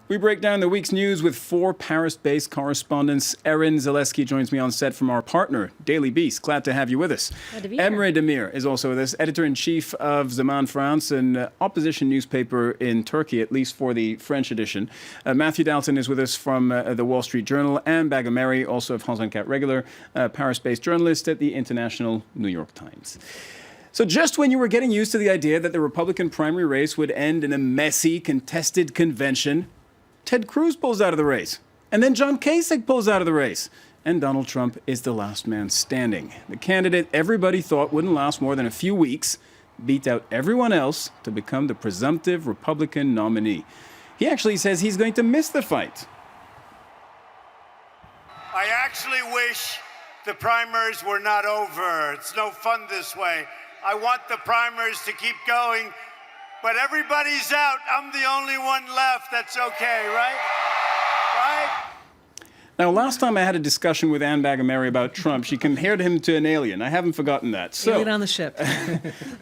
We break down the week's news with 4 Paris-based correspondents. Erin Zaleski joins me on set from our partner, Daily Beast. Glad to have you with us. Glad to be here. Emre Demir is also with us, editor-in-chief of Zaman France, an opposition newspaper in Turkey, at least for the French edition. Matthew Dalton is with us from the Wall Street Journal. Anne Bagameri, also of France 24 regular, Paris-based journalist at the International New York Times. So just when you were getting used to the idea that the Republican primary race would end in a messy, contested convention, Ted Cruz pulls out of the race. And then John Kasich pulls out of the race. And Donald Trump is the last man standing. The candidate everybody thought wouldn't last more than a few weeks beat out everyone else to become the presumptive Republican nominee. He actually says he's going to miss the fight. I actually wish the primaries were not over. It's no fun this way. I want the primaries to keep going. But everybody's out. I'm the only one left. That's okay, right? Right? Now, last time I had a discussion with Anne Bagameri about Trump, she compared him to an alien. I haven't forgotten that. So, alien on the ship.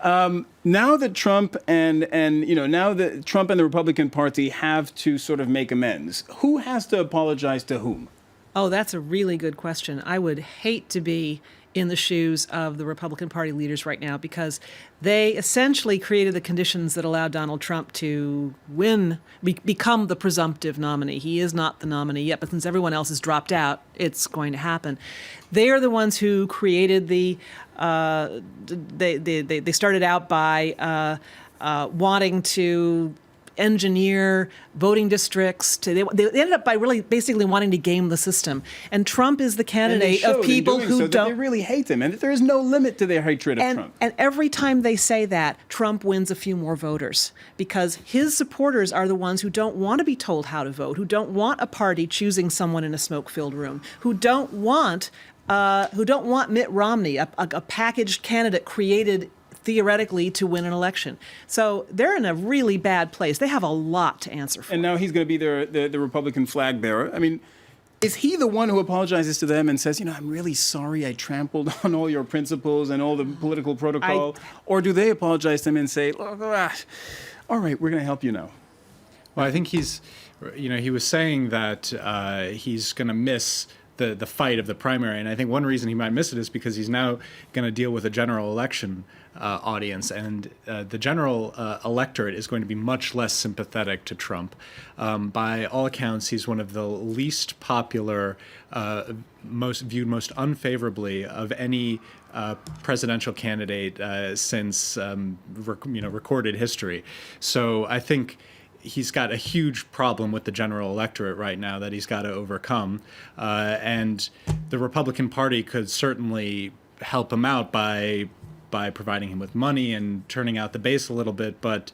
now that Trump and the Republican Party have to sort of make amends, who has to apologize to whom? Oh, that's a really good question. I would hate to be in the shoes of the Republican Party leaders right now because they essentially created the conditions that allowed Donald Trump to become the presumptive nominee. He is not the nominee yet, but since everyone else has dropped out, it's going to happen. They are the ones who created they started out by wanting to engineer voting districts. They ended up by really basically wanting to game the system. And Trump is the candidate of people who don't. They really hate him, and there is no limit to their hatred of Trump. And every time they say that, Trump wins a few more voters because his supporters are the ones who don't want to be told how to vote, who don't want a party choosing someone in a smoke-filled room, who don't want Mitt Romney, a packaged candidate created theoretically to win an election. So they're in a really bad place. They have a lot to answer for. And now he's going to be the Republican flag bearer. I mean, is he the one who apologizes to them and says, I'm really sorry I trampled on all your principles and all the political protocol? Or do they apologize to him and say, all right, we're going to help you now? Well, I think he was saying that he's going to miss the fight of the primary. And I think one reason he might miss it is because he's now going to deal with a general election audience, and the general electorate is going to be much less sympathetic to Trump. By all accounts, he's one of the least popular, viewed most unfavorably of any presidential candidate since recorded history. So I think he's got a huge problem with the general electorate right now that he's got to overcome, and the Republican Party could certainly help him out by providing him with money and turning out the base a little bit, but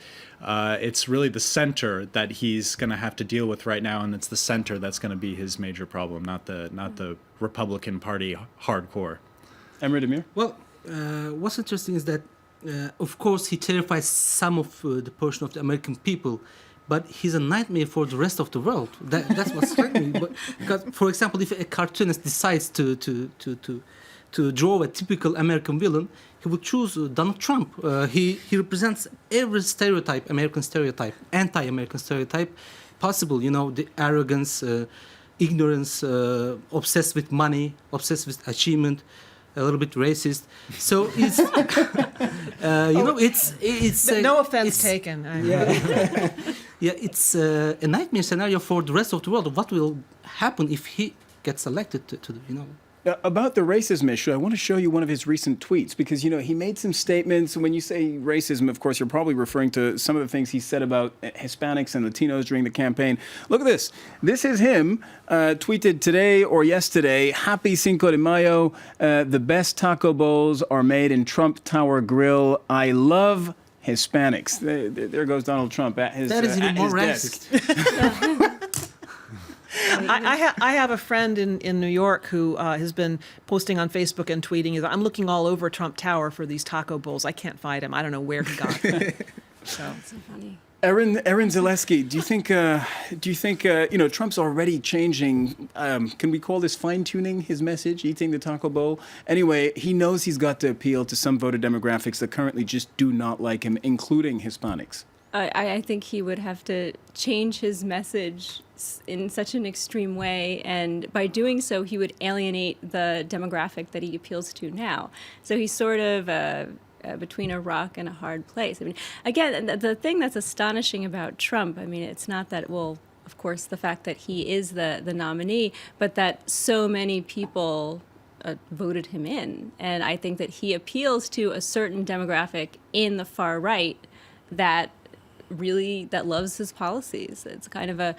it's really the center that he's going to have to deal with right now, and it's the center that's going to be his major problem, not the Republican Party hardcore. Emre Demir? Well, what's interesting is that, of course, he terrifies some of the portion of the American people, but he's a nightmare for the rest of the world. That's what's striking me. Because, for example, if a cartoonist decides to draw a typical American villain, he would choose Donald Trump. He represents every stereotype, American stereotype, anti-American stereotype possible. The arrogance, ignorance, obsessed with money, obsessed with achievement, a little bit racist. So it's, it's no offense taken. Yeah, it's a nightmare scenario for the rest of the world. What will happen if he gets elected About the racism issue, I want to show you one of his recent tweets because, he made some statements. When you say racism, of course, you're probably referring to some of the things he said about Hispanics and Latinos during the campaign. Look at this. This is him, tweeted today or yesterday, Happy Cinco de Mayo. The best taco bowls are made in Trump Tower Grill. I love Hispanics. There goes Donald Trump at his desk. That is even more racist. I have a friend in New York who has been posting on Facebook and tweeting. I'm looking all over Trump Tower for these taco bowls. I can't find him. I don't know where he got them. So funny. Erin Zaleski, do you think Trump's already changing? Can we call this fine-tuning his message, eating the taco bowl? Anyway, he knows he's got to appeal to some voter demographics that currently just do not like him, including Hispanics. I think he would have to change his message in such an extreme way, and by doing so, he would alienate the demographic that he appeals to now. So he's sort of between a rock and a hard place. I mean, again, the thing that's astonishing about Trump, I mean, it's not that, well, of course, the fact that he is the nominee, but that so many people voted him in. And I think that he appeals to a certain demographic in the far right that loves his policies. It's kind of a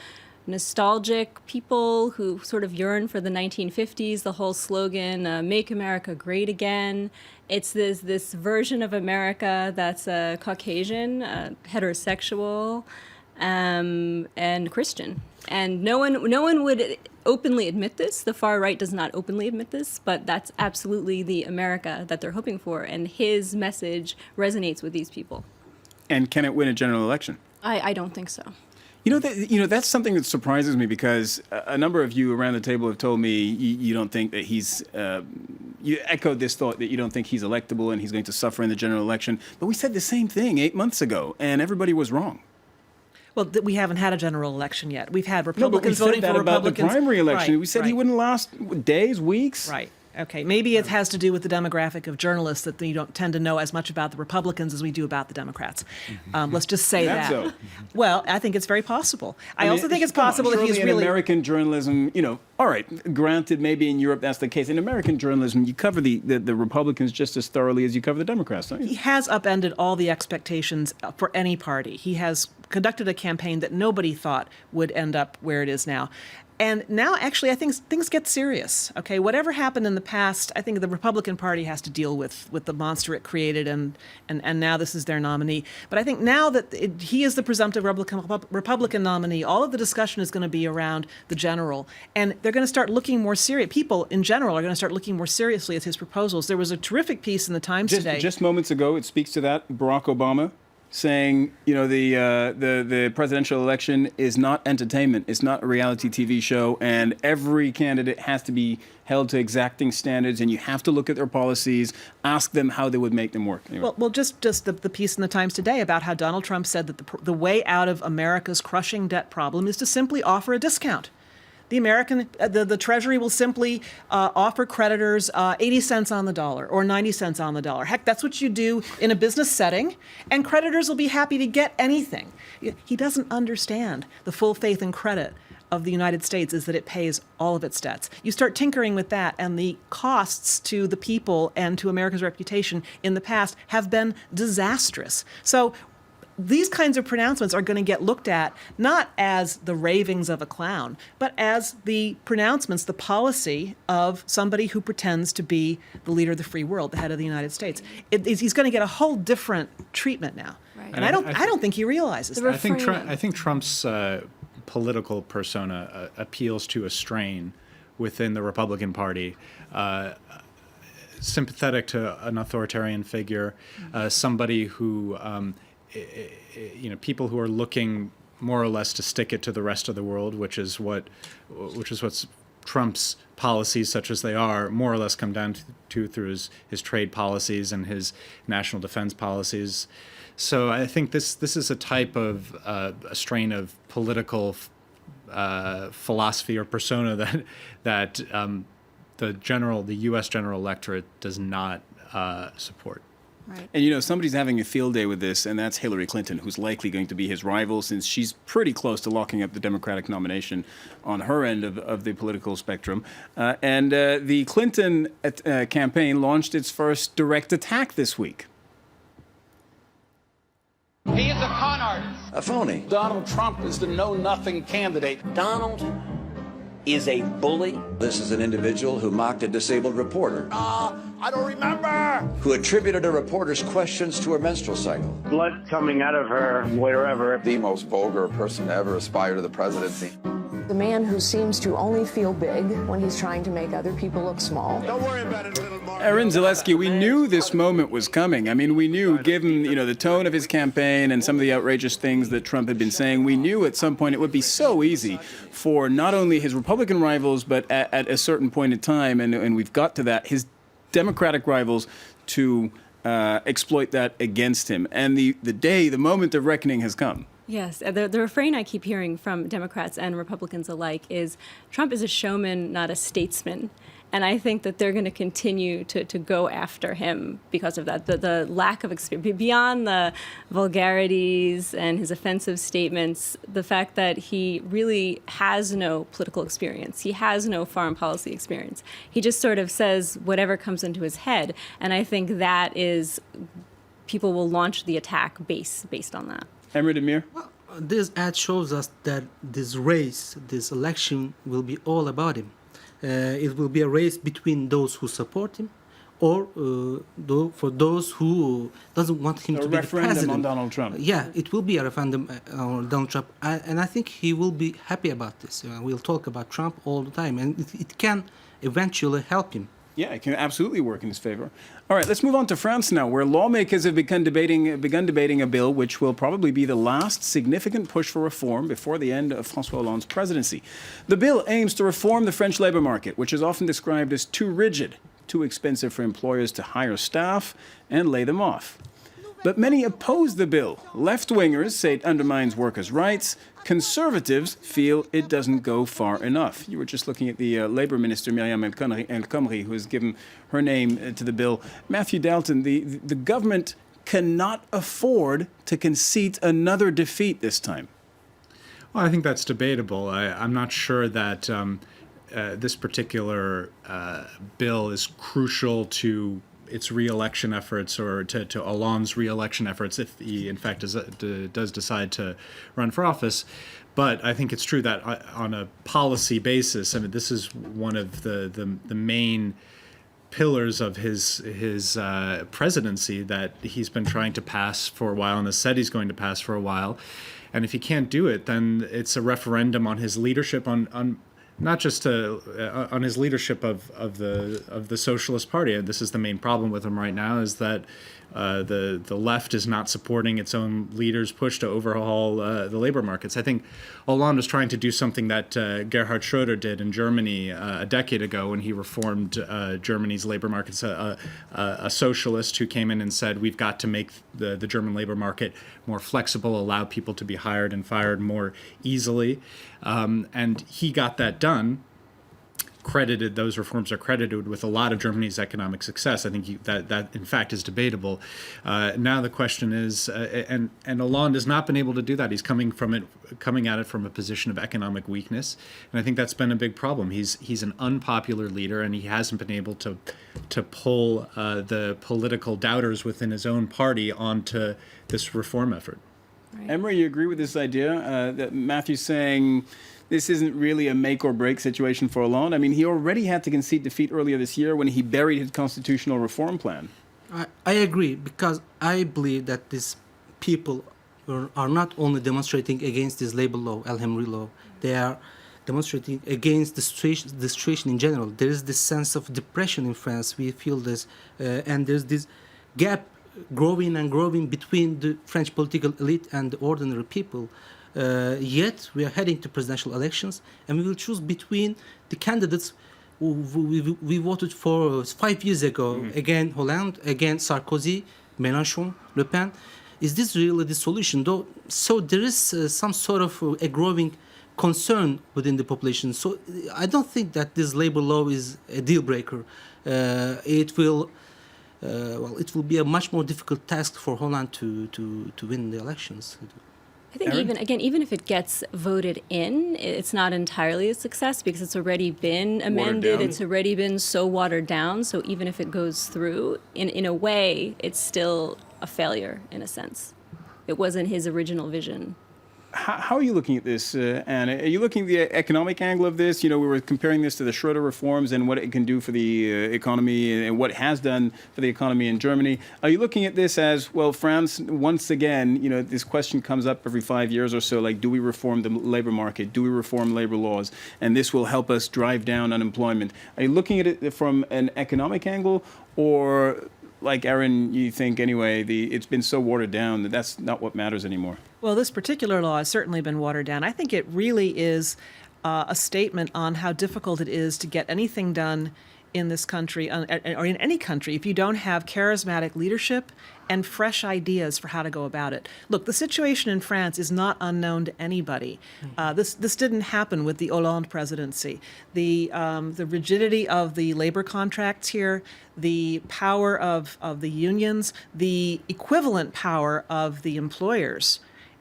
nostalgic people who sort of yearn for the 1950s, the whole slogan, make America great again. It's this version of America that's Caucasian, heterosexual, and Christian. And no one would openly admit this. The far right does not openly admit this, but that's absolutely the America that they're hoping for. And his message resonates with these people. And can it win a general election? I don't think so. That's something that surprises me, because a number of you around the table have told me you don't think that he's, you echoed this thought that you don't think he's electable and he's going to suffer in the general election. But we said the same thing 8 months ago, and everybody was wrong. Well, we haven't had a general election yet. We've had No, but Republicans we said voting that for about Republicans. the primary election. Right, We said right. he wouldn't last days, weeks. Right. Okay. Maybe it has to do with the demographic of journalists, that you don't tend to know as much about the Republicans as we do about the Democrats. Let's just say That's that. so. Well, I think it's very possible. I mean, also think it's come on, possible that he's surely in really. American journalism, all right, granted, maybe in Europe that's the case. In American journalism, you cover the Republicans just as thoroughly as you cover the Democrats, don't you? He has upended all the expectations for any party. He has conducted a campaign that nobody thought would end up where it is now. And now, actually, I think things get serious. Okay, whatever happened in the past, I think the Republican Party has to deal with the monster it created, and now this is their nominee. But I think now that he is the presumptive Republican nominee, all of the discussion is going to be around the general, and they're going to start looking more serious. People in general are going to start looking more seriously at his proposals. There was a terrific piece in the Times today. Just moments ago, it speaks to that. Barack Obama saying, the presidential election is not entertainment. It's not a reality TV show, and every candidate has to be held to exacting standards, and you have to look at their policies, ask them how they would make them work. Anyway. Well, just the piece in the Times today about how Donald Trump said that the way out of America's crushing debt problem is to simply offer a discount. The Treasury will simply offer creditors 80 cents on the dollar or 90 cents on the dollar. Heck, that's what you do in a business setting, and creditors will be happy to get anything. He doesn't understand the full faith and credit of the United States is that it pays all of its debts. You start tinkering with that, and the costs to the people and to America's reputation in the past have been disastrous. So these kinds of pronouncements are going to get looked at not as the ravings of a clown, but as the pronouncements, the policy of somebody who pretends to be the leader of the free world, the head of the United States. He's going to get a whole different treatment now, Right. and I don't think he realizes that. I think Trump's political persona appeals to a strain within the Republican Party. Sympathetic to an authoritarian figure, somebody who people who are looking more or less to stick it to the rest of the world, which is what's Trump's policies, such as they are, more or less come down to through his trade policies and his national defense policies. So I think this is a type of a strain of political philosophy or persona that the U.S. general electorate does not support. Right. And, somebody's having a field day with this, and that's Hillary Clinton, who's likely going to be his rival, since she's pretty close to locking up the Democratic nomination on her end of the political spectrum. And the Clinton campaign launched its first direct attack this week. He is a con artist. A phony. Donald Trump is the know-nothing candidate. Donald is a bully. This is an individual who mocked a disabled reporter. I don't remember. Who attributed a reporter's questions to her menstrual cycle. Blood coming out of her wherever. The most vulgar person to ever aspire to the presidency. The man who seems to only feel big when he's trying to make other people look small. Don't worry about it, little Mark. Aaron Zaleski, we knew this moment was coming. I mean, we knew, given the tone of his campaign and some of the outrageous things that Trump had been saying, we knew at some point it would be so easy for not only his Republican rivals, but at a certain point in time, and we've got to that, his Democratic rivals to exploit that against him. And the moment of reckoning has come. Yes, the refrain I keep hearing from Democrats and Republicans alike is Trump is a showman, not a statesman. And I think that they're going to continue to go after him because of that. The lack of experience, beyond the vulgarities and his offensive statements, the fact that he really has no political experience. He has no foreign policy experience. He just sort of says whatever comes into his head. And I think that is, people will launch the attack based on that. Emre Demir? Well, this ad shows us that this race, this election, will be all about him. It will be a race between those who support him, or for those who doesn't want him to be the president. A referendum on Donald Trump. Yeah, it will be a referendum on Donald Trump, and I think he will be happy about this. We'll talk about Trump all the time, and it can eventually help him. Yeah, it can absolutely work in his favor. All right, let's move on to France now, where lawmakers have begun debating a bill which will probably be the last significant push for reform before the end of François Hollande's presidency. The bill aims to reform the French labor market, which is often described as too rigid, too expensive for employers to hire staff and lay them off. But many oppose the bill. Left-wingers say it undermines workers' rights. Conservatives feel it doesn't go far enough. You were just looking at the Labour Minister, Myriam El Khomri, who has given her name to the bill. Matthew Dalton, the government cannot afford to concede another defeat this time. Well, I think that's debatable. I'm not sure that this particular bill is crucial to its re-election efforts, or to Hollande's re-election efforts, if he in fact does decide to run for office. But I think it's true that on a policy basis, I mean, this is one of the main pillars of his presidency that he's been trying to pass for a while, and has said he's going to pass for a while. And if he can't do it, then it's a referendum on his leadership, on not just on his leadership of the Socialist Party. And this is the main problem with him right now, is that the left is not supporting its own leaders' push to overhaul the labor markets. I think Hollande was trying to do something that Gerhard Schröder did in Germany a decade ago when he reformed Germany's labor markets. A socialist who came in and said, we've got to make the German labor market more flexible, allow people to be hired and fired more easily. And he got that done. Those reforms are credited with a lot of Germany's economic success. I think that in fact is debatable. Now the question is, and Hollande has not been able to do that. He's coming at it from a position of economic weakness, and I think that's been a big problem. He's an unpopular leader, and he hasn't been able to pull the political doubters within his own party onto this reform effort. Right. Emre, you agree with this idea that Matthew's saying this isn't really a make or break situation for Hollande? I mean, he already had to concede defeat earlier this year when he buried his constitutional reform plan. I agree, because I believe that these people are not only demonstrating against this labor law, El Khomri law, they are demonstrating against the situation in general. There is this sense of depression in France. We feel this, and there's this gap growing and growing between the French political elite and the ordinary people. Yet we are heading to presidential elections, and we will choose between the candidates we voted for 5 years ago. Mm-hmm. Again, Hollande, again, Sarkozy, Mélenchon, Le Pen. Is this really the solution? So there is some sort of a growing concern within the population. So I don't think that this labor law is a deal breaker. It will be a much more difficult task for Hollande to win the elections. I think even if it gets voted in, it's not entirely a success because it's already been amended. It's already been so watered down. So even if it goes through, in a way, it's still a failure in a sense. It wasn't his original vision. How are you looking at this, Anna? Are you looking at the economic angle of this? You know, we were comparing this to the Schröder reforms and what it can do for the economy and what it has done for the economy in Germany. Are you looking at this as, well, France, once again, you know, this question comes up every 5 years or so, like, do we reform the labor market? Do we reform labor laws? And this will help us drive down unemployment. Are you looking at it from an economic angle, or, like Aaron, you think, anyway, it's been so watered down that that's not what matters anymore? Well, this particular law has certainly been watered down. I think it really is a statement on how difficult it is to get anything done in this country, or in any country, if you don't have charismatic leadership and fresh ideas for how to go about it. Look, the situation in France is not unknown to anybody. This didn't happen with the Hollande presidency. The rigidity of the labor contracts here, the power of the unions, the equivalent power of the employers,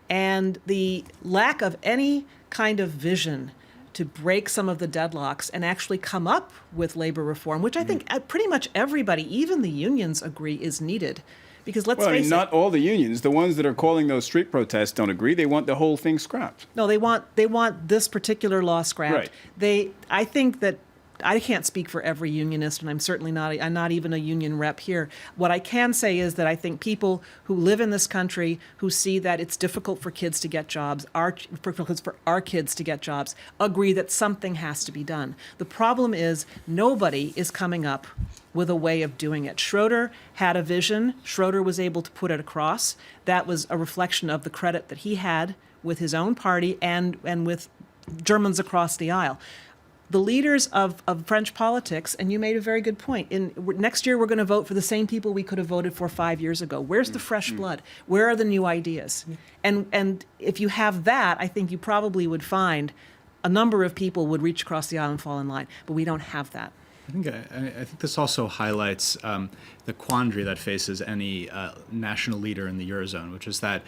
and the lack of any kind of vision to break some of the deadlocks and actually come up with labor reform, which I think pretty much everybody, even the unions, agree is needed. Because let's face it. Not all the unions. The ones that are calling those street protests don't agree. They want the whole thing scrapped. No, they want this particular law scrapped. Right. I think that I can't speak for every unionist, and I'm certainly not. I'm not even a union rep here. What I can say is that I think people who live in this country, who see that it's difficult for kids to get jobs, for our kids to get jobs, agree that something has to be done. The problem is nobody is coming up with a way of doing it. Schroeder had a vision. Schroeder was able to put it across. That was a reflection of the credit that he had with his own party and with Germans across the aisle. The leaders of French politics, and you made a very good point, next year we're going to vote for the same people we could have voted for 5 years ago. Where's the fresh blood? Where are the new ideas? And if you have that, I think you probably would find a number of people would reach across the aisle and fall in line, but we don't have that. I think this also highlights the quandary that faces any national leader in the Eurozone, which is that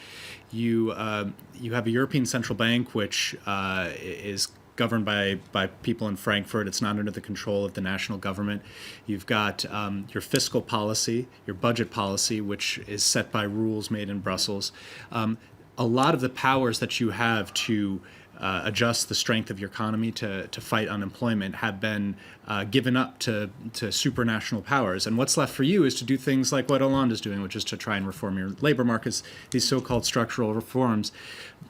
you have a European Central Bank which is governed by people in Frankfurt. It's not under the control of the national government. You've got your fiscal policy, your budget policy, which is set by rules made in Brussels. A lot of the powers that you have to adjust the strength of your economy to fight unemployment have been given up to supranational powers. And what's left for you is to do things like what Hollande is doing, which is to try and reform your labor markets, these so-called structural reforms.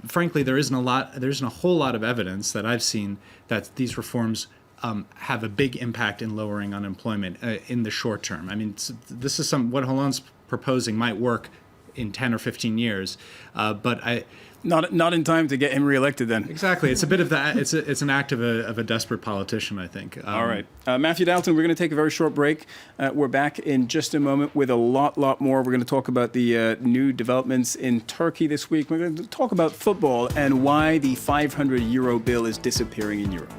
Frankly, there isn't a whole lot of evidence that I've seen that these reforms have a big impact in lowering unemployment in the short term. I mean, this is what Hollande's proposing might work in 10 or 15 years, but Not in time to get him reelected then. Exactly. It's a bit of that. It's an act of a desperate politician, I think. All right. Matthew Dalton, we're going to take a very short break. We're back in just a moment with a lot more. We're going to talk about the new developments in Turkey this week. We're going to talk about football and why the €500 bill is disappearing in Europe.